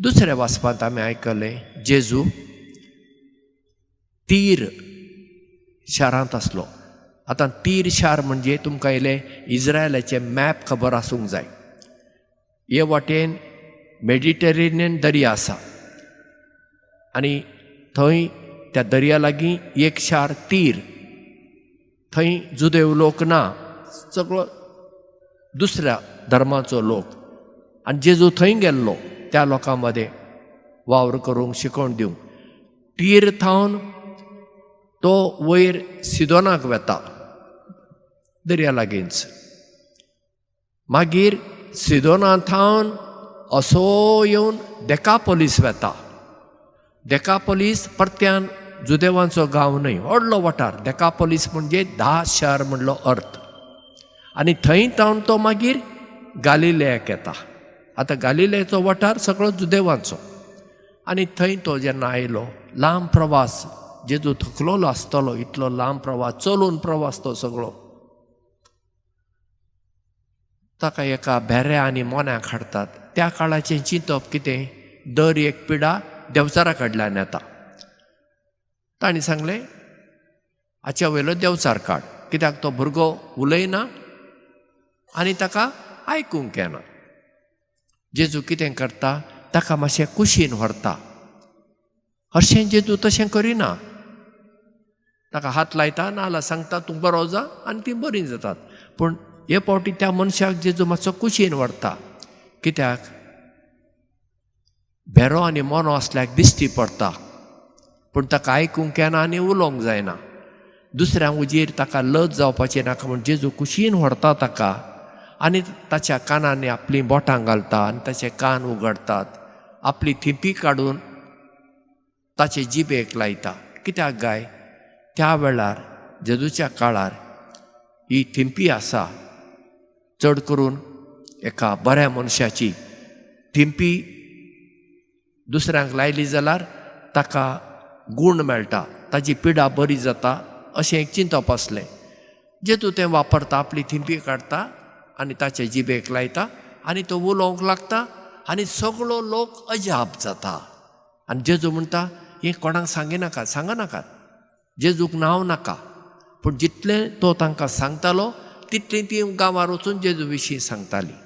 दुसऱ्या वाचपांत आमी आयकले जेजू तीर शारांत आसलो. आतां तीर शार म्हणजे तुमकां इले इज्रायलाचे मॅप खबर आसूंक जाय. हे वाटेन मेडिटेरेनियन दर्या आसा आनी थंय त्या दर्या लागीं एक शार तीर. थंय जुदेव लोक ना, सगळो दुसऱ्या धर्माचो लोक. आनी जेजू थंय गेल्लो त्या लोकां मदें वावर करूंक शिकोवन दिवंक. तीर थावन तो वयर सिदोनाक वेता दर्या लागींच. मागीर सिदोना थावन असो येवन डेकापोलीस वेता. डेकापोलीस परत्यान जुदेवांचो गांव न्हय, व्हडलो वाठार. डेकापोलीस म्हणजे 10 शार म्हणलो अर्थ. आनी थंय थावन तो मागीर गालिलेयाक येता. आतां गालिलेयाचो वाठार सगळो जुदेवांचो. आनी थंय तो जेन्ना आयलो, लांब प्रवास, जेजू थकलोलो आसतलो, इतलो लांब प्रवास, चलून प्रवास तो सगळो. ताका एका भेऱ्या आनी मोन्याक हाडटात. त्या काळाचें चिंतप कितें, दर एक पिडा देंवचारा कडल्यान येता. तांणी सांगलें हाच्या वयलो देंवचार काड, कित्याक तो भुरगो उलयना आनी ताका आयकूंक येना. जेजू कितें करता, ताका मातशें कुशीन व्हरता. हरशें जेजू तशें करिना. ताका हात लायता, नाल्यार सांगता तूं बरो जा, आनी ती बरीं जातात. पूण हे फावटी त्या मनशाक जेजू मातसो कुशीन व्हरता. कित्याक भेरो आनी मोनो आसल्याक दिश्टी पडटा, पूण ताका आयकूंक येना आनी उलोवंक जायना. दुसऱ्यांक उजेर ताका लज जावपाचें नाका म्हूण जेजू कुशीन व्हरता ताका. आनी ताच्या कानांनी आपलीं बोटां घालता आनी ताचे कान उगडटात. आपली थिंपी काडून ताचे जिबेक लायता. कित्याक गाय, त्या वेळार जेजूच्या काळार ही थिंपी आसा, चड करून एका बऱ्या मनशाची थिंपी दुसऱ्यांक लायली जाल्यार ताका गूण मेळटा, ताजी पिडा बरी जाता, अशें एक चिंतप आसलें. जेजू तें वापरता, आपली थिंपी काडटा आनी ताचे जिबेक लायता आनी तो उलोवंक लागता आनी सगळो लोक अजाप जाता. आनी जेजू म्हणटा हें कोणाक सांगनाकात, सांगनाकात, जेजूक नांव नाका. पूण जितलें तो तांकां सांगतालो तितलीं ती गांवार वचून जेजू विशीं सांगतालीं.